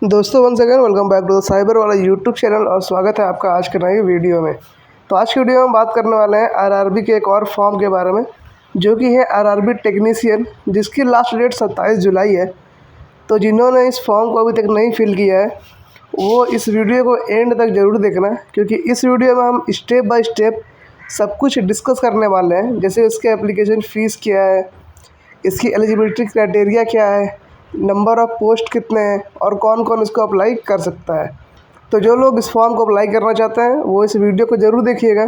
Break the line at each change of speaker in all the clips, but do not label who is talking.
दोस्तों one second welcome back to the cyber वाला YouTube channel और स्वागत है आपका आज के नए वीडियो में। तो आज की वीडियो में हम बात करने वाले हैं आरआरबी के एक और फॉर्म के बारे में, जो कि है आरआरबी टेक्नीशियन, जिसकी लास्ट डेट 27 जुलाई है। तो जिन्होंने इस फॉर्म को अभी तक नहीं फिल किया है वो इस वीडियो को एंड तक ज़रूर देखना, क्योंकि इस वीडियो में हम स्टेप बाय स्टेप सब कुछ डिस्कस करने वाले हैं। जैसे इसके एप्लीकेशन फ़ीस क्या है, इसकी एलिजिबिलिटी क्राइटेरिया क्या है, नंबर ऑफ़ पोस्ट कितने हैं और कौन कौन इसको अप्लाई कर सकता है। तो जो लोग इस फॉर्म को अप्लाई करना चाहते हैं वो इस वीडियो को ज़रूर देखिएगा,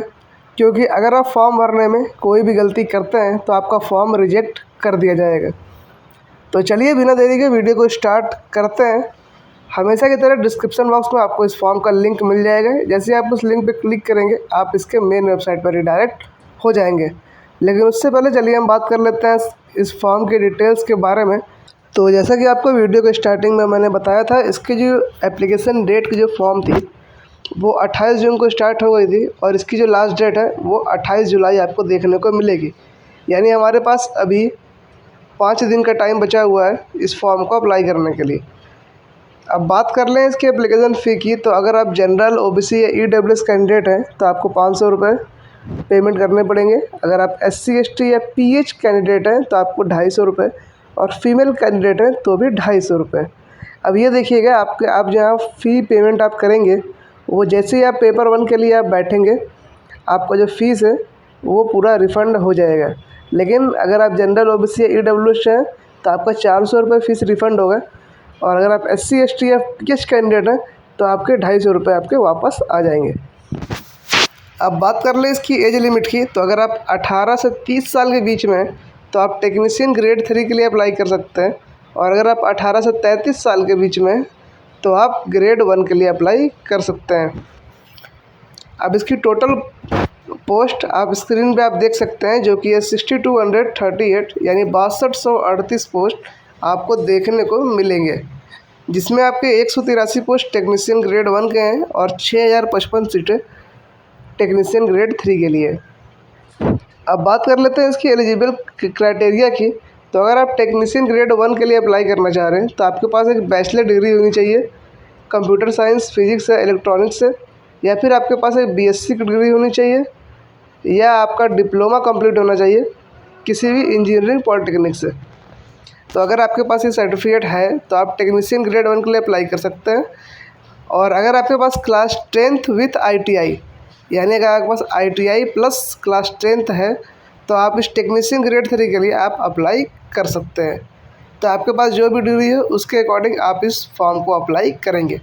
क्योंकि अगर आप फॉर्म भरने में कोई भी गलती करते हैं तो आपका फॉर्म रिजेक्ट कर दिया जाएगा। तो चलिए बिना देरी के वीडियो को स्टार्ट करते हैं। हमेशा की तरह डिस्क्रिप्शन बॉक्स में आपको इस फॉर्म का लिंक मिल जाएगा। जैसे ही आप उस लिंक पर क्लिक करेंगे आप इसके मेन वेबसाइट पर रिडायरेक्ट हो जाएंगे। लेकिन उससे पहले चलिए हम बात कर लेते हैं इस फॉर्म के डिटेल्स के बारे में। तो जैसा कि आपको वीडियो के स्टार्टिंग में मैंने बताया था, इसकी जो एप्लीकेशन डेट की जो फॉर्म थी वो 28 जून को स्टार्ट हो गई थी और इसकी जो लास्ट डेट है वो 28 जुलाई आपको देखने को मिलेगी। यानी हमारे पास अभी 5 दिन का टाइम बचा हुआ है इस फॉर्म को अप्लाई करने के लिए। अब बात कर लें इसकी एप्लीकेशन फ़ी की, तो अगर आप जनरल, ओबीसी या ईडब्ल्यूएस कैंडिडेट हैं तो आपको 500 रुपये पेमेंट करने पड़ेंगे। अगर आप एससी, एसटी या पीएच कैंडिडेट हैं तो आपको 250 रुपये, और फीमेल कैंडिडेट हैं तो भी 250 रुपये। अब ये देखिएगा, आप जहाँ फ़ी पेमेंट आप करेंगे वो जैसे ही आप पेपर 1 के लिए आप बैठेंगे आपका जो फ़ीस है वो पूरा रिफ़ंड हो जाएगा। लेकिन अगर आप जनरल, ओबीसी या ईडब्ल्यूएस हैं तो आपका 400 रुपये फ़ीस रिफ़ंड होगा, और अगर आप एससी, एसटी या पीएच कैंडिडेट हैं तो आपके 250 रुपये आपके वापस आ जाएंगे। अब बात कर लें इसकी एज लिमिट की, तो अगर आप 18 से 30 साल के बीच में हैं तो आप टेक्नीशियन ग्रेड 3 के लिए अप्लाई कर सकते हैं, और अगर आप 18 से 33 साल के बीच में हैं तो आप ग्रेड 1 के लिए अप्लाई कर सकते हैं। अब इसकी टोटल पोस्ट आप स्क्रीन पे आप देख सकते हैं, जो कि है 6238, यानी 6238 पोस्ट आपको देखने को मिलेंगे, जिसमें आपके 183 पोस्ट टेक्नीशियन ग्रेड 1 के हैं और 6055 सीटें टेक्नीशियन ग्रेड 3 के लिए। अब बात कर लेते हैं इसकी एलिजिबल क्राइटेरिया की। तो अगर आप टेक्नीशियन ग्रेड 1 के लिए अप्लाई करना चाह रहे हैं तो आपके पास एक बैचलर डिग्री होनी चाहिए कंप्यूटर साइंस, फिजिक्स से, इलेक्ट्रॉनिक्स से, या फिर आपके पास एक बीएससी की डिग्री होनी चाहिए, या आपका डिप्लोमा कंप्लीट होना चाहिए किसी भी इंजीनियरिंग पॉलिटेक्निक से। तो अगर आपके पास ये सर्टिफिकेट है तो आप टेक्नीशियन ग्रेड 1 के लिए अप्लाई कर सकते हैं। और अगर आपके पास क्लास 10th विथ ITI, यानी अगर आपके पास ITI प्लस क्लास 10th है तो आप इस टेक्नीशियन ग्रेड 3 के लिए आप अप्लाई कर सकते हैं। तो आपके पास जो भी डिग्री है उसके अकॉर्डिंग आप इस फॉर्म को अप्लाई करेंगे।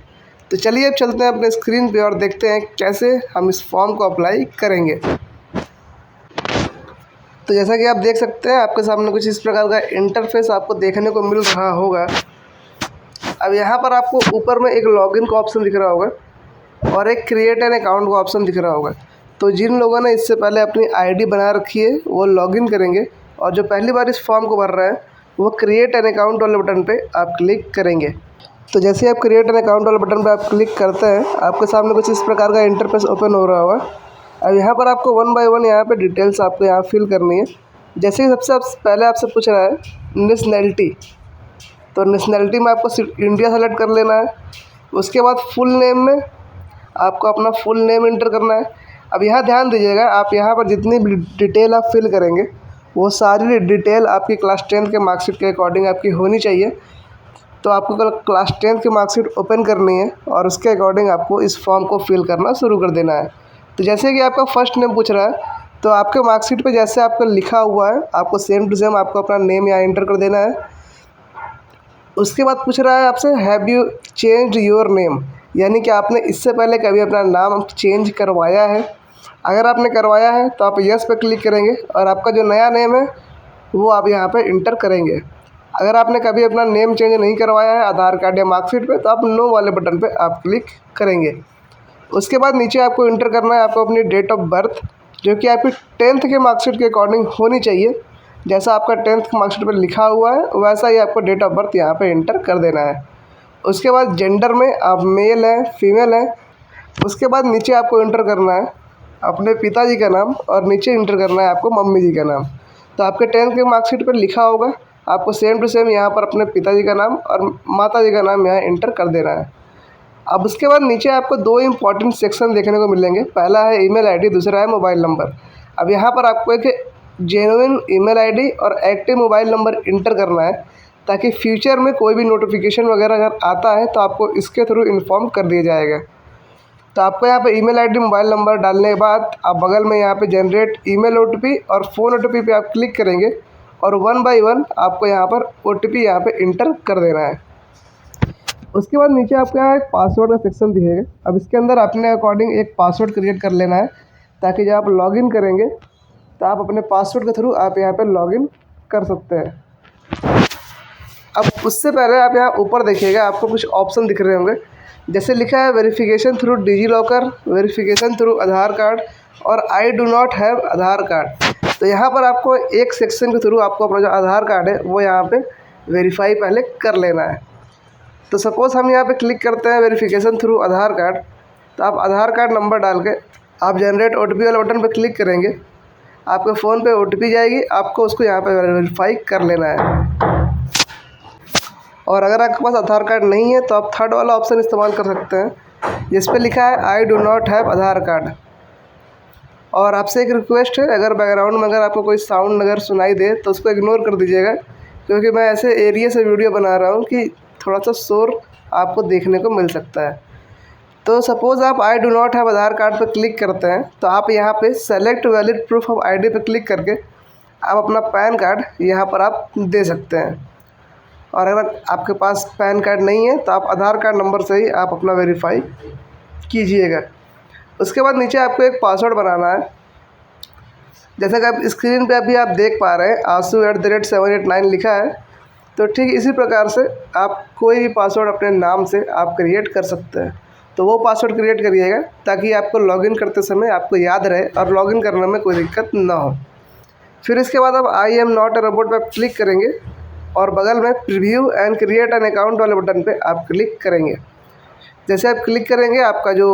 तो चलिए अब चलते हैं अपने स्क्रीन पे और देखते हैं कैसे हम इस फॉर्म को अप्लाई करेंगे। तो जैसा कि आप देख सकते हैं आपके सामने कुछ इस प्रकार का इंटरफेस आपको देखने को मिल रहा होगा। अब यहाँ पर आपको ऊपर में एक लॉगिन का ऑप्शन दिख रहा होगा और एक क्रिएट एन अकाउंट का ऑप्शन दिख रहा होगा। तो जिन लोगों ने इससे पहले अपनी आईडी बना रखी है वो लॉगिन करेंगे, और जो पहली बार इस फॉर्म को भर रहे हैं वो क्रिएट एन अकाउंट वाले बटन पे आप क्लिक करेंगे। तो जैसे आप क्रिएट एन अकाउंट वाले बटन पे आप क्लिक करते हैं आपके सामने कुछ इस प्रकार का इंटरफेस ओपन हो रहा होगा। अब यहाँ पर आपको 1 बाय 1 यहाँ पर डिटेल्स आपको यहाँ फिल करनी है। जैसे कि सबसे पहले आपसे पूछ रहा है नेशनैलिटी, तो नेशनैलिटी में आपको इंडिया सेलेक्ट कर लेना है। उसके बाद फुल नेम में आपको अपना फुल नेम इंटर करना है। अब यहाँ ध्यान दीजिएगा, आप यहाँ पर जितनी भी डिटेल आप फिल करेंगे वो सारी डिटेल आपकी क्लास 10th के मार्कशीट के अकॉर्डिंग आपकी होनी चाहिए। तो आपको कल क्लास 10th की मार्कशीट ओपन करनी है और उसके अकॉर्डिंग आपको इस फॉर्म को फिल करना शुरू कर देना है। तो जैसे कि आपका फर्स्ट नेम पूछ रहा है तो आपके मार्कशीट पे जैसे आपका लिखा हुआ है आपको सेम टू सेम आपको अपना नेम यहाँ इंटर कर देना है। उसके बाद पूछ रहा है आपसे have you changed your name, यानी कि आपने इससे पहले कभी अपना नाम चेंज करवाया है। अगर आपने करवाया है तो आप यस पे क्लिक करेंगे और आपका जो नया नेम है वो आप यहाँ पे इंटर करेंगे। अगर आपने कभी अपना नेम चेंज नहीं करवाया है आधार कार्ड या मार्कशीट पे तो आप नो वाले बटन पे आप क्लिक करेंगे। उसके बाद नीचे आपको इंटर करना है आपको अपनी डेट ऑफ बर्थ, जो कि आपकी 10th के मार्कशीट के अकॉर्डिंग होनी चाहिए। जैसा आपका 10th के मार्कशीट पर लिखा हुआ है वैसा ही आपको डेट ऑफ बर्थ यहाँ पे इंटर कर देना है। उसके बाद जेंडर में आप मेल हैं, फीमेल हैं। उसके बाद नीचे आपको इंटर करना है अपने पिताजी का नाम और नीचे इंटर करना है आपको मम्मी जी का नाम। तो आपके 10th के मार्कशीट पर लिखा होगा आपको सेम टू सेम यहाँ पर अपने पिताजी का नाम और माताजी का नाम यहाँ इंटर कर देना है। अब उसके बाद नीचे आपको दो इंपॉर्टेंट सेक्शन देखने को मिलेंगे। पहला है ईमेल आईडी, दूसरा है मोबाइल नंबर। अब यहाँ पर आपको एक जेन्युइन ईमेल आईडी और एक्टिव मोबाइल नंबर इंटर करना है, ताकि फ्यूचर में कोई भी नोटिफिकेशन वगैरह अगर आता है तो आपको इसके थ्रू इन्फॉर्म कर दिया जाएगा। तो आपको यहाँ पे ईमेल आईडी मोबाइल नंबर डालने के बाद आप बगल में यहाँ पे जनरेट ईमेल ओटीपी और फ़ोन ओटीपी पे आप क्लिक करेंगे और 1 बाय 1 आपको यहाँ पर ओटीपी यहाँ पे इंटर कर देना है। उसके बाद नीचे आपको यहाँ एक पासवर्ड का सेक्शन दिखेगा। अब इसके अंदर अपने अकॉर्डिंग एक पासवर्ड क्रिएट कर लेना है, ताकि जब आप लॉगिन करेंगे तो आप अपने पासवर्ड के थ्रू आप यहाँ पर लॉगिन कर सकते हैं। अब उससे पहले आप यहाँ ऊपर देखिएगा, आपको कुछ ऑप्शन दिख रहे होंगे, जैसे लिखा है verification through digi locker, verification through आधार कार्ड और I do not have Aadhaar card. तो यहाँ पर आपको एक सेक्शन के थ्रू आपको अपना जो आधार कार्ड है वो यहाँ पे वेरीफाई पहले कर लेना है। तो सपोज़ हम यहाँ पे क्लिक करते हैं वेरिफिकेशन थ्रू आधार कार्ड, तो आप आधार कार्ड नंबर डाल के आप जनरेट ओटीपी वाले बटन पर क्लिक करेंगे, आपके फ़ोन पे ओटीपी जाएगी, आपको उसको यहाँ पे वेरीफाई कर लेना है। और अगर आपके पास आधार कार्ड नहीं है तो आप थर्ड वाला ऑप्शन इस्तेमाल कर सकते हैं, जिस पे लिखा है I do not have Aadhaar card. और आपसे एक रिक्वेस्ट है, अगर बैकग्राउंड में अगर आपको कोई साउंड अगर सुनाई दे तो उसको इग्नोर कर दीजिएगा, क्योंकि मैं ऐसे एरिया से वीडियो बना रहा हूँ कि थोड़ा सा शोर आपको देखने को मिल सकता है। तो सपोज़ आप I do not have Aadhaar card पर क्लिक करते हैं, तो आप यहाँ पे select valid proof of ID पे क्लिक करके आप अपना पैन कार्ड यहाँ पर आप दे सकते हैं। और अगर आपके पास पैन कार्ड नहीं है तो आप आधार कार्ड नंबर से ही आप अपना वेरीफाई कीजिएगा। उसके बाद नीचे आपको एक पासवर्ड बनाना है, जैसा कि आप स्क्रीन पे अभी आप देख पा रहे हैं asu@789 लिखा है। तो ठीक इसी प्रकार से आप कोई भी पासवर्ड अपने नाम से आप क्रिएट कर सकते हैं। तो वो पासवर्ड क्रिएट करिएगा, ताकि आपको लॉगिन करते समय आपको याद रहे और लॉगिन करने में कोई दिक्कत ना हो। फिर इसके बाद आप I am not a robot पर क्लिक करेंगे और बगल में preview and create an account वाले बटन पे आप क्लिक करेंगे। जैसे आप क्लिक करेंगे आपका जो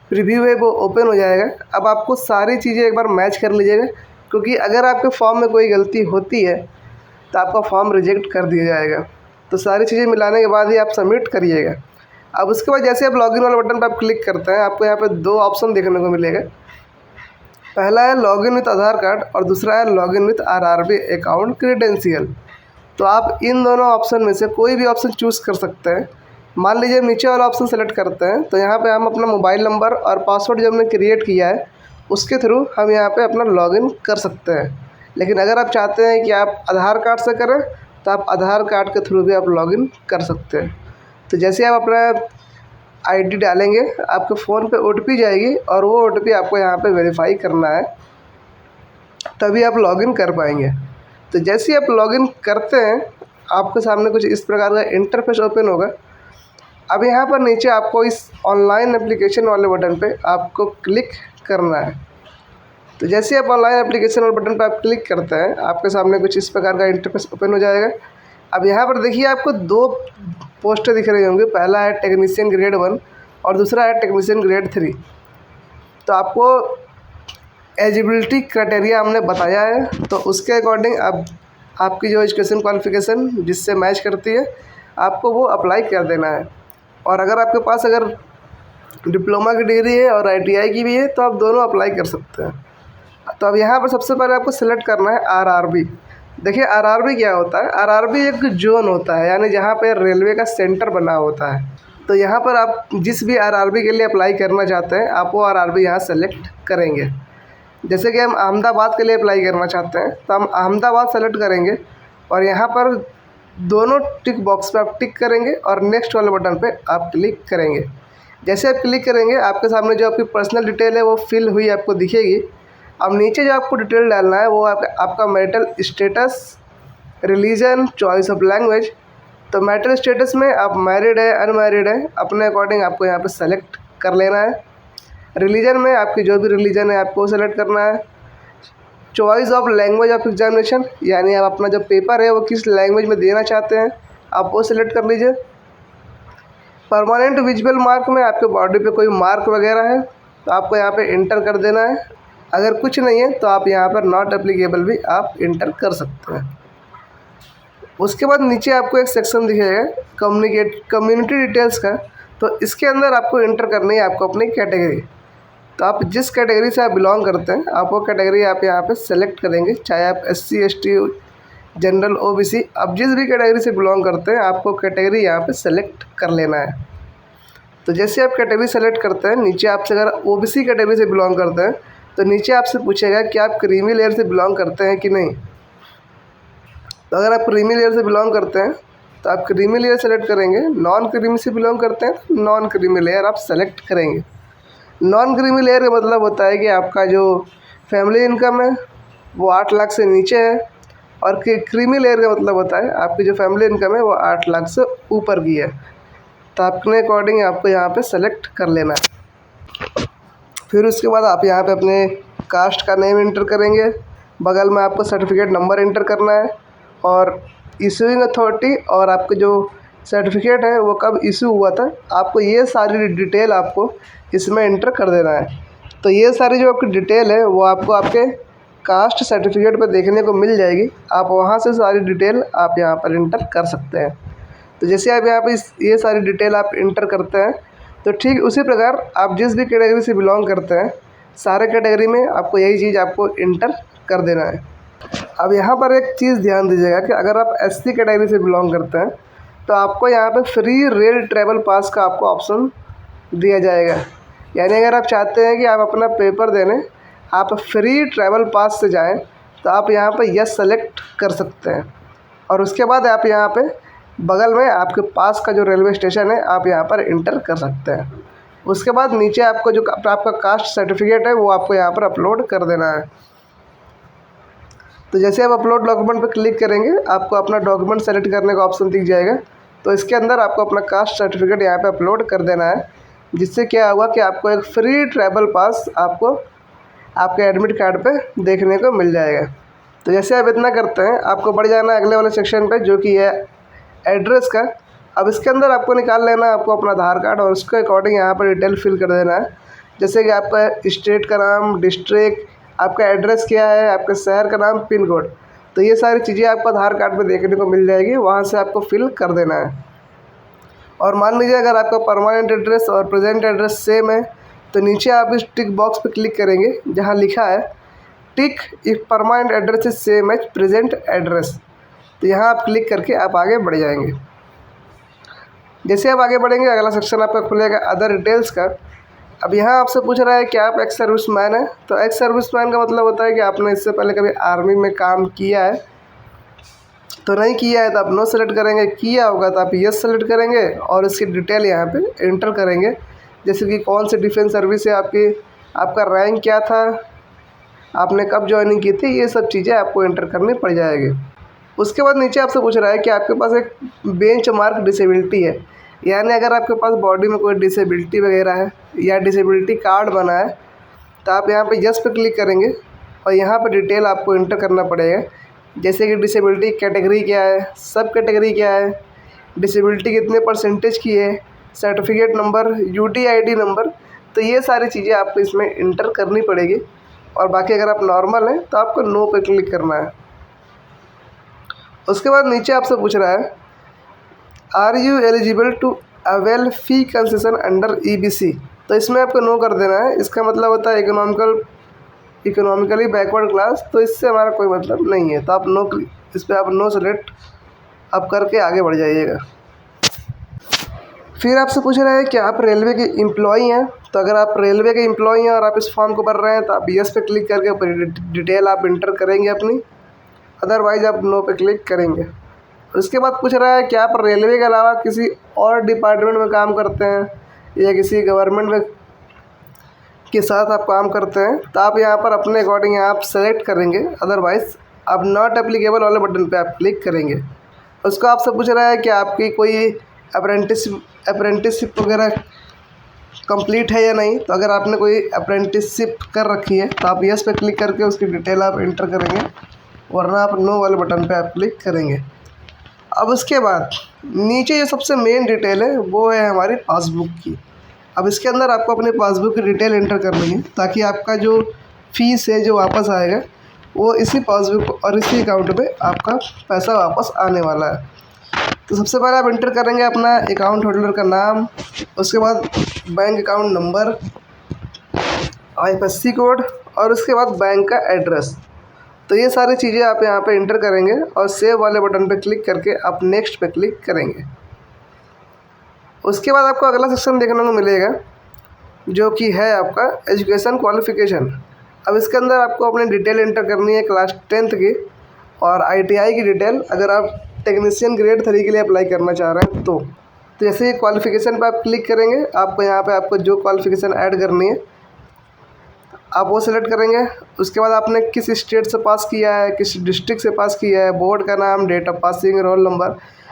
प्रीव्यू है वो ओपन हो जाएगा। अब आपको सारी चीज़ें एक बार मैच कर लीजिएगा, क्योंकि अगर आपके फॉर्म में कोई गलती होती है तो आपका फॉर्म रिजेक्ट कर दिया जाएगा। तो सारी चीज़ें मिलाने के बाद ही आप सबमिट करिएगा। अब उसके बाद जैसे आप लॉगिन वाले बटन पर आप क्लिक करते हैं, आपको यहाँ पर दो ऑप्शन देखने को मिलेगा। पहला है लॉगिन विथ आधार कार्ड और दूसरा है login with RRB account credential. तो आप इन दोनों ऑप्शन में से कोई भी ऑप्शन चूज़ कर सकते हैं। मान लीजिए नीचे वाला ऑप्शन सेलेक्ट करते हैं, तो यहाँ पे हम अपना मोबाइल नंबर और पासवर्ड जो हमने क्रिएट किया है उसके थ्रू हम यहाँ पे अपना लॉगिन कर सकते हैं। लेकिन अगर आप चाहते हैं कि आप आधार कार्ड से करें तो आप आधार कार्ड के थ्रू भी आप लॉगिन कर सकते हैं। तो जैसे आप अपना आईडी डालेंगे, आपके फ़ोन पे ओटीपी जाएगी और वो ओटीपी आपको यहाँ पे वेरीफाई करना है, तभी आप लॉगिन कर पाएंगे। तो जैसे ही आप लॉगिन करते हैं, आपके सामने कुछ इस प्रकार का इंटरफेस ओपन होगा। अब यहाँ पर नीचे आपको इस ऑनलाइन एप्लीकेशन वाले बटन पे आपको क्लिक करना है। तो जैसे ही आप ऑनलाइन एप्लीकेशन वाले बटन पर आप क्लिक करते हैं, आपके सामने कुछ इस प्रकार का इंटरफेस ओपन हो जाएगा। अब यहाँ पर देखिए आपको दो पोस्टर दिख रही होंगी, पहला है टेक्नीशियन ग्रेड 1 और दूसरा है टेक्नीशियन ग्रेड 3। तो आपको एलिजिबिलिटी क्राइटेरिया हमने बताया है, तो उसके अकॉर्डिंग अब आपकी जो एजुकेशन क्वालिफ़िकेशन जिससे मैच करती है आपको वो अप्लाई कर देना है। और अगर आपके पास अगर डिप्लोमा की डिग्री है और ITI की भी है तो आप दोनों अप्लाई कर सकते हैं। तो अब यहाँ पर सबसे पहले आपको सेलेक्ट करना है RRB। देखिए RRB क्या होता है, RRB एक जोन होता है, यानी जहाँ पर रेलवे का सेंटर बना होता है। तो यहाँ पर आप जिस भी RRB के लिए अप्लाई करना चाहते हैं आप वो RRB यहाँ सेलेक्ट करेंगे। जैसे कि हम अहमदाबाद के लिए अप्लाई करना चाहते हैं तो हम अहमदाबाद सेलेक्ट करेंगे और यहाँ पर दोनों टिक बॉक्स पे आप टिक करेंगे और नेक्स्ट वाले बटन पे आप क्लिक करेंगे। जैसे आप क्लिक करेंगे आपके सामने जो आपकी पर्सनल डिटेल है वो फिल हुई आपको दिखेगी। अब नीचे जो आपको डिटेल डालना है वो आपका marital status, religion, choice of language. तो मैरिटल स्टेटस में आप मैरिड है अनमैरिड है, अपने अकॉर्डिंग आपको यहाँ पर सेलेक्ट कर लेना है। रिलीजन में आपकी जो भी रिलीजन है आपको सेलेक्ट करना है। Choice of language of examination, यानी आप अपना जो पेपर है वो किस लैंग्वेज में देना चाहते हैं आप वो सिलेक्ट कर लीजिए। परमानेंट विजुअल मार्क में आपके बॉडी पे कोई मार्क वगैरह है तो आपको यहाँ पे इंटर कर देना है। अगर कुछ नहीं है तो आप यहाँ पर नॉट एप्लीकेबल भी आप इंटर कर सकते हैं। उसके बाद नीचे आपको एक सेक्शन दिखेगा कम्युनिटी डिटेल्स का। तो इसके अंदर आपको इंटर करनी है आपको अपनी कैटेगरी। तो आप जिस कैटेगरी से आप बिलोंग करते हैं आप वो कैटेगरी आप यहाँ पे सेलेक्ट करेंगे, चाहे आप SC ST जनरल OBC, आप जिस भी कैटेगरी से बिलोंग करते हैं आपको कैटेगरी यहाँ पे सेलेक्ट कर लेना है। तो जैसे आप कैटेगरी सेलेक्ट करते हैं, नीचे आपसे अगर OBC कैटेगरी से बिलोंग करते हैं तो नीचे आपसे पूछेगा कि आप क्रीमी लेयर से बिलोंग करते हैं कि नहीं। तो अगर आप क्रीमी लेयर से बिलोंग करते हैं तो आप क्रीमी लेयर सेलेक्ट करेंगे। नॉन क्रीमी से बिलोंग करते हैं तो नॉन क्रीमी लेयर आप सेलेक्ट करेंगे। नॉन क्रीमी लेयर का मतलब होता है कि आपका जो फैमिली इनकम है वो 8 लाख से नीचे है, और क्रीमी लेयर का मतलब होता है आपकी जो फैमिली इनकम है वो 8 लाख से ऊपर की है। तो अपने अकॉर्डिंग आपको यहाँ पे सेलेक्ट कर लेना है। फिर उसके बाद आप यहाँ पे अपने कास्ट का नेम इंटर करेंगे, बगल में आपको सर्टिफिकेट नंबर इंटर करना है, और इशूइंग अथॉरिटी और आपके जो सर्टिफिकेट है वो कब इशू हुआ था, आपको ये सारी डिटेल आपको इसमें इंटर कर देना है। तो ये सारी जो आपकी डिटेल है वो आपको आपके कास्ट सर्टिफिकेट पर देखने को मिल जाएगी। आप वहाँ से सारी डिटेल आप यहाँ पर इंटर कर सकते हैं। तो जैसे आप यहाँ पर ये सारी डिटेल आप इंटर करते हैं तो ठीक उसी प्रकार आप जिस भी कैटेगरी से बिलोंग करते हैं सारे कैटेगरी में आपको यही चीज़ आपको इंटर कर देना है। अब यहाँ पर एक चीज़ ध्यान दीजिएगा कि अगर आप SC कैटेगरी से बिलोंग करते हैं तो आपको यहाँ पे फ्री रेल ट्रैवल पास का आपको ऑप्शन दिया जाएगा। यानी अगर आप चाहते हैं कि आप अपना पेपर देने आप फ्री ट्रैवल पास से जाएं तो आप यहाँ पे यस सेलेक्ट कर सकते हैं, और उसके बाद आप यहाँ पे बगल में आपके पास का जो रेलवे स्टेशन है आप यहाँ पर इंटर कर सकते हैं। उसके बाद नीचे आपको जो आपका कास्ट सर्टिफिकेट है वो आपको यहाँ पर अपलोड कर देना है। तो जैसे आप अपलोड डॉक्यूमेंट पर क्लिक करेंगे आपको अपना डॉक्यूमेंट सेलेक्ट करने का ऑप्शन दिख जाएगा। तो इसके अंदर आपको अपना कास्ट सर्टिफिकेट यहाँ पे अपलोड कर देना है, जिससे क्या हुआ कि आपको एक फ्री ट्रैवल पास आपको आपके एडमिट कार्ड पे देखने को मिल जाएगा। तो जैसे आप इतना करते हैं आपको बढ़ जाना है अगले वाले सेक्शन पे जो कि है एड्रेस का। अब इसके अंदर आपको निकाल लेना है आपको अपना आधार कार्ड, और उसके अकॉर्डिंग यहाँ पर डिटेल फिल कर देना है। जैसे कि आपका स्टेट का नाम, डिस्ट्रिक्ट, आपका एड्रेस क्या है, आपके शहर का नाम, पिन कोड, तो ये सारी चीज़ें आपको आधार कार्ड पे देखने को मिल जाएगी, वहाँ से आपको फिल कर देना है। और मान लीजिए अगर आपका परमानेंट एड्रेस और प्रेजेंट एड्रेस सेम है तो नीचे आप इस टिक बॉक्स पे क्लिक करेंगे जहाँ लिखा है tick if permanent address is same as present address. तो यहाँ आप क्लिक करके आप आगे बढ़ जाएंगे। जैसे आप आगे बढ़ेंगे अगला सेक्शन आपका खुलेगा अदर डिटेल्स का। अब यहाँ आपसे पूछ रहा है कि आप एक्स सर्विसमैन है। तो एक्स सर्विसमैन का मतलब होता है कि आपने इससे पहले कभी आर्मी में काम किया है, तो नहीं किया है तो आप नो सेलेक्ट करेंगे, किया होगा तो आप यस सेलेक्ट करेंगे और इसकी डिटेल यहाँ पे एंटर करेंगे। जैसे कि कौन सी डिफेंस सर्विस है आपकी, आपका रैंक क्या था, आपने कब ज्वाइनिंग की थी, ये सब चीज़ें आपको एंटर करनी पड़ जाएगी। उसके बाद नीचे आपसे पूछ रहा है कि आपके पास एक बेंच मार्क डिसेबिलिटी है, यानी अगर आपके पास बॉडी में कोई डिसेबिलिटी वगैरह है या डिसेबिलिटी कार्ड बना है तो आप यहाँ पे यस पे क्लिक करेंगे और यहाँ पे डिटेल आपको इंटर करना पड़ेगा। जैसे कि डिसेबिलिटी कैटेगरी क्या है, सब कैटेगरी क्या है, डिसेबिलिटी कितने परसेंटेज की है, सर्टिफिकेट नंबर, UTID नंबर, तो ये सारी चीज़ें आपको इसमें इंटर करनी पड़ेगी। और बाकी अगर आप नॉर्मल हैं तो आपको नो पे क्लिक करना है। उसके बाद नीचे आपसे पूछ रहा है are you eligible to avail fee concession under EBC, तो इसमें आपको नो कर देना है। इसका मतलब होता है इकोनॉमिकली बैकवर्ड क्लास, तो इससे हमारा कोई मतलब नहीं है। तो आप नो, इस पर आप नो सेलेक्ट आप करके आगे बढ़ जाइएगा। फिर आपसे पूछ रहा है कि आप रेलवे के एम्प्लॉई हैं। तो अगर आप रेलवे के एम्प्लॉई हैं और आप इस फॉर्म को भर रहे हैं तो आप यस पे क्लिक करके डिटेल आप इंटर करेंगे अपनी, अदरवाइज़ आप नो पे क्लिक करेंगे। उसके बाद पूछ रहा है कि आप रेलवे के अलावा किसी और डिपार्टमेंट में काम करते हैं या किसी गवर्नमेंट में के साथ आप काम करते हैं, तो आप यहाँ पर अपने अकॉर्डिंग आप सेलेक्ट करेंगे, अदरवाइज़ आप नॉट एप्लीकेबल वाले बटन पे आप क्लिक करेंगे। उसको आपसे पूछ रहा है कि आपकी कोई अप्रेंटिसशिप वगैरह कंप्लीट है या नहीं। तो अगर आपने कोई अप्रेंटिसशिप कर रखी है तो आप यस पे क्लिक करके उसकी डिटेल आप इंटर करेंगे, वरना आप नो वाले बटन पे आप क्लिक करेंगे। अब उसके बाद नीचे जो सबसे मेन डिटेल है वो है हमारी पासबुक की। अब इसके अंदर आपको अपने पासबुक की डिटेल एंटर करनी है ताकि आपका जो फीस है जो वापस आएगा वो इसी पासबुक और इसी अकाउंट पे आपका पैसा वापस आने वाला है। तो सबसे पहले आप इंटर करेंगे अपना अकाउंट होल्डर का नाम, उसके बाद bank account number, IFSC code और उसके बाद बैंक का एड्रेस। तो ये सारी चीज़ें आप यहाँ पे इंटर करेंगे और सेव वाले बटन पे क्लिक करके आप नेक्स्ट पे क्लिक करेंगे। उसके बाद आपको अगला सेक्शन देखने को मिलेगा जो कि है आपका एजुकेशन क्वालिफ़िकेशन। अब इसके अंदर आपको अपनी डिटेल इंटर करनी है क्लास 10th की और ITI की डिटेल, अगर आप टेक्नीशियन ग्रेड 3 के लिए अप्लाई करना चाह रहे हैं तो जैसे ही क्वालिफ़िकेशन पे आप क्लिक करेंगे आपको यहाँ पे आपको जो क्वालिफ़िकेशन ऐड करनी है आप वो सेलेक्ट करेंगे। उसके बाद आपने किस स्टेट से पास किया है, किस डिस्ट्रिक्ट से पास किया है, बोर्ड का नाम, date of passing, roll number,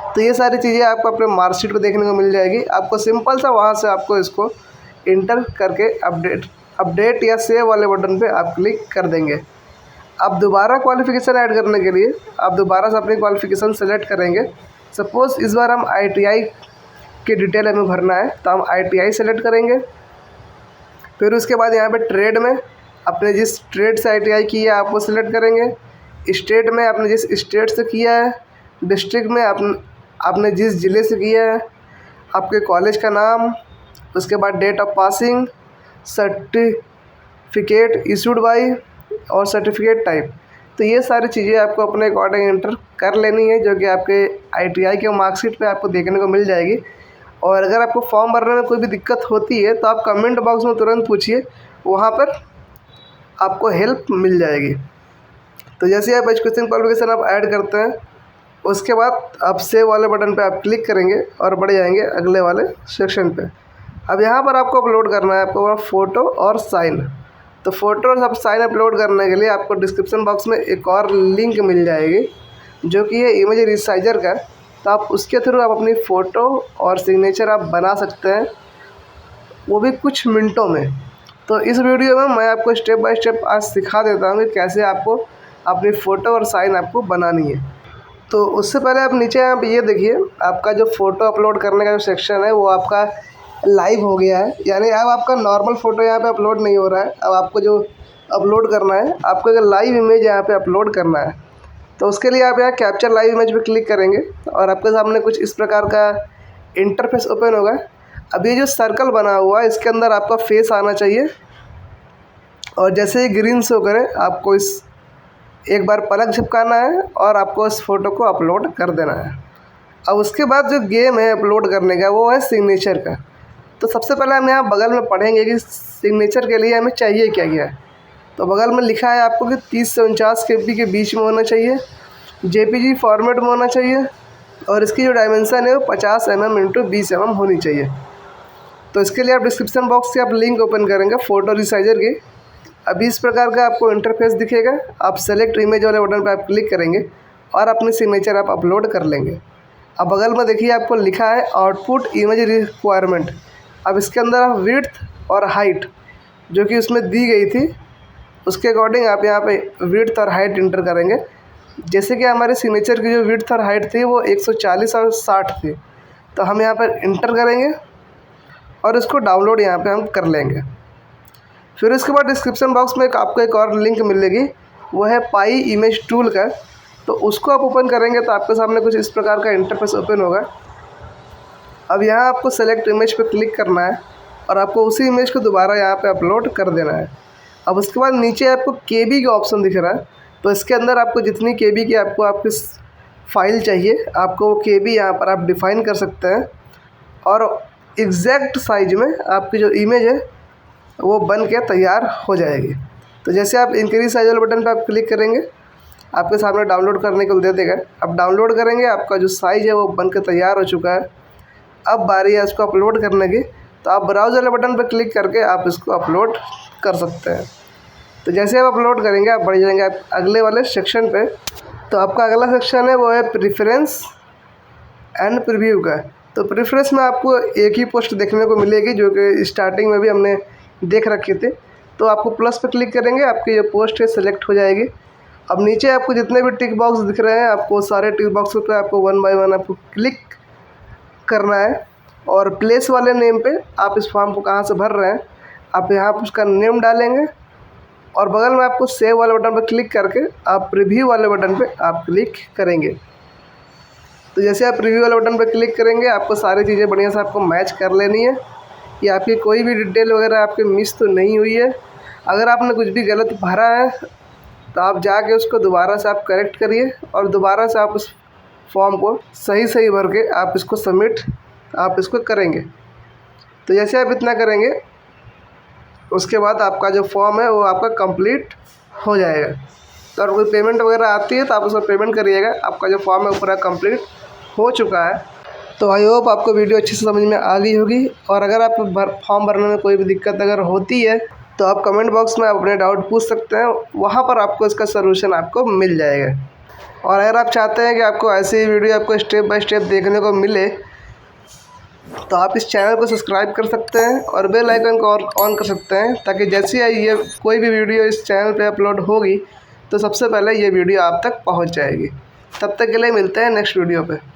तो ये सारी चीज़ें आपको अपने मार्कशीट पे देखने को मिल जाएगी। आपको सिंपल सा वहाँ से आपको इसको इंटर करके अपडेट या सेव वाले बटन पे आप क्लिक कर देंगे। अब दोबारा क्वालिफ़िकेशन ऐड करने के लिए आप दोबारा से अपनी क्वालिफ़िकेशन सेलेक्ट करेंगे। सपोज़ इस बार हम ITI की डिटेल हमें भरना है तो हम ITI सेलेक्ट करेंगे। फिर उसके बाद यहाँ पे ट्रेड में अपने जिस ट्रेड से ITI की है आप वो सिलेक्ट करेंगे। स्टेट में आपने जिस स्टेट से किया है, डिस्ट्रिक्ट में आपने जिस ज़िले से किया है, आपके कॉलेज का नाम, उसके बाद date of passing, certificate issued by और सर्टिफिकेट टाइप। तो ये सारी चीज़ें आपको अपने अकॉर्डिंग इंटर कर लेनी है जो कि आपके ITI के मार्कशीट पे आपको देखने को मिल जाएगी। और अगर आपको फॉर्म भरने में कोई भी दिक्कत होती है तो आप कमेंट बॉक्स में तुरंत पूछिए, वहाँ पर आपको हेल्प मिल जाएगी। तो जैसे आप एजुकेशन क्वालिफिकेशन आप ऐड करते हैं उसके बाद आप सेव वाले बटन पे आप क्लिक करेंगे और बढ़ जाएंगे अगले वाले सेक्शन पे। अब यहाँ पर आपको अपलोड करना है आपको फ़ोटो और साइन। तो फ़ोटो और साइन अपलोड करने के लिए आपको डिस्क्रिप्शन बॉक्स में एक और लिंक मिल जाएगी जो कि है इमेज रिसाइजर का। तो आप उसके थ्रू आप अपनी फ़ोटो और सिग्नेचर आप बना सकते हैं, वो भी कुछ मिनटों में। तो इस वीडियो में मैं आपको स्टेप बाय स्टेप आज सिखा देता हूँ कि कैसे आपको अपनी फ़ोटो और साइन आपको बनानी है। तो उससे पहले आप नीचे आप ये देखिए, आपका जो फ़ोटो अपलोड करने का जो सेक्शन है वो आपका लाइव हो गया है, यानी अब आपका नॉर्मल फ़ोटो यहाँ पे अपलोड नहीं हो रहा है। अब आपको जो अपलोड करना है, आपको एक लाइव इमेज यहाँ पे अपलोड करना है। तो उसके लिए आप यहाँ कैप्चर लाइव इमेज पे क्लिक करेंगे और आपके सामने कुछ इस प्रकार का इंटरफेस ओपन होगा। अब ये जो सर्कल बना हुआ है इसके अंदर आपका फेस आना चाहिए और जैसे ही ग्रीन शो करे आपको इस एक बार पलक झपकाना है और आपको इस फ़ोटो को अपलोड कर देना है। अब उसके बाद जो गेम है अपलोड करने का वो है सिग्नेचर का। तो सबसे पहले हम यहाँ बगल में पढ़ेंगे कि सिग्नेचर के लिए हमें चाहिए क्या क्या है। तो बगल में लिखा है आपको कि 30 से 49 KB के बीच में होना चाहिए, JPG फॉर्मेट में होना चाहिए और इसकी जो डायमेंशन है वो 50 mm × 20 mm होनी चाहिए। तो इसके लिए आप डिस्क्रिप्शन बॉक्स से आप लिंक ओपन करेंगे फ़ोटो रिसाइजर की। अभी इस प्रकार का आपको इंटरफेस दिखेगा। आप सेलेक्ट इमेज वाले बटन पर आप क्लिक करेंगे और अपनी सिग्नेचर आप अपलोड कर लेंगे। अब बगल में देखिए आपको लिखा है आउटपुट इमेज रिक्वायरमेंट। अब इसके अंदर आप विड्थ और हाइट जो कि उसमें दी गई थी उसके अकॉर्डिंग आप यहाँ पे विड्थ और हाइट इंटर करेंगे। जैसे कि हमारे सिग्नेचर की जो विड्थ और हाइट थी वो 140 और 60 थी, तो हम यहाँ पर इंटर करेंगे और इसको डाउनलोड यहाँ पे हम कर लेंगे। फिर इसके बाद डिस्क्रिप्शन बॉक्स में आपको एक और लिंक मिलेगी, वो है पाई इमेज टूल का। तो उसको आप ओपन करेंगे तो आपके सामने कुछ इस प्रकार का इंटरफेस ओपन होगा। अब यहाँ आपको सेलेक्ट इमेज पे क्लिक करना है और आपको उसी इमेज को दोबारा यहाँ पे अपलोड कर देना है। अब उसके बाद नीचे आपको KB का ऑप्शन दिख रहा है, तो इसके अंदर आपको जितनी KB की आपको आपकी फ़ाइल चाहिए आपको वो KB यहाँ पर आप डिफ़ाइन कर सकते हैं और एग्जैक्ट साइज में आपकी जो इमेज है वो बन के तैयार हो जाएगी। तो जैसे आप इंक्रीज साइज वाले बटन पर आप क्लिक करेंगे आपके सामने डाउनलोड करने को दे देगा। अब डाउनलोड करेंगे, आपका जो साइज़ है वो बन के तैयार हो चुका है। अब बारी है इसको अपलोड करने की, तो आप ब्राउज़ वाले बटन पर क्लिक करके आप इसको अपलोड कर सकते हैं। तो जैसे आप अपलोड करेंगे आप बढ़ जाएंगे आप अगले वाले सेक्शन पे। तो आपका अगला सेक्शन है वो है प्रेफरेंस एंड प्रीव्यू का। तो प्रेफरेंस में आपको एक ही पोस्ट देखने को मिलेगी जो कि स्टार्टिंग में भी हमने देख रखे थे। तो आपको प्लस पे क्लिक करेंगे, आपकी जो पोस्ट है सेलेक्ट हो जाएगी। अब नीचे आपको जितने भी टिक बॉक्स दिख रहे हैं आपको सारे टिक बॉक्स पे आपको 1 बाय 1 आपको क्लिक करना है और प्लेस वाले नेम पे आप इस फॉर्म को कहाँ से भर रहे हैं आप यहाँ पर उसका नेम डालेंगे और बगल में आपको सेव वाले बटन पर क्लिक करके आप प्रीव्यू वाले बटन पे आप क्लिक करेंगे। तो जैसे आप प्रीव्यू वाले बटन पर क्लिक करेंगे आपको सारी चीज़ें बढ़िया से आपको मैच कर लेनी है कि आपकी कोई भी डिटेल वगैरह आपकी मिस तो नहीं हुई है। अगर आपने कुछ भी गलत भरा है तो आप जाके उसको दोबारा से आप करेक्ट करिए और दोबारा से आप उस फॉर्म को सही भर के आप इसको सबमिट आप इसको करेंगे। तो जैसे आप इतना करेंगे उसके बाद आपका जो फॉर्म है वो आपका कंप्लीट हो जाएगा। तो अगर कोई पेमेंट वगैरह आती है तो आप उसमें पेमेंट करिएगा। आपका जो फॉर्म है वो पूरा कंप्लीट हो चुका है। तो आई होप आपको वीडियो अच्छे से समझ में आ गई होगी। और अगर आप फॉर्म भरने में कोई भी दिक्कत अगर होती है तो आप कमेंट बॉक्स में अपने डाउट पूछ सकते हैं, वहाँ पर आपको इसका सलूशन आपको मिल जाएगा। और अगर आप चाहते हैं कि आपको ऐसी ही वीडियो आपको स्टेप बाय स्टेप देखने को मिले तो आप इस चैनल को सब्सक्राइब कर सकते हैं और बेल आइकन को ऑन कर सकते हैं, ताकि जैसे ही ये कोई भी वीडियो इस चैनल पे अपलोड होगी तो सबसे पहले ये वीडियो आप तक पहुंच जाएगी। तब तक के लिए मिलते हैं नेक्स्ट वीडियो पे।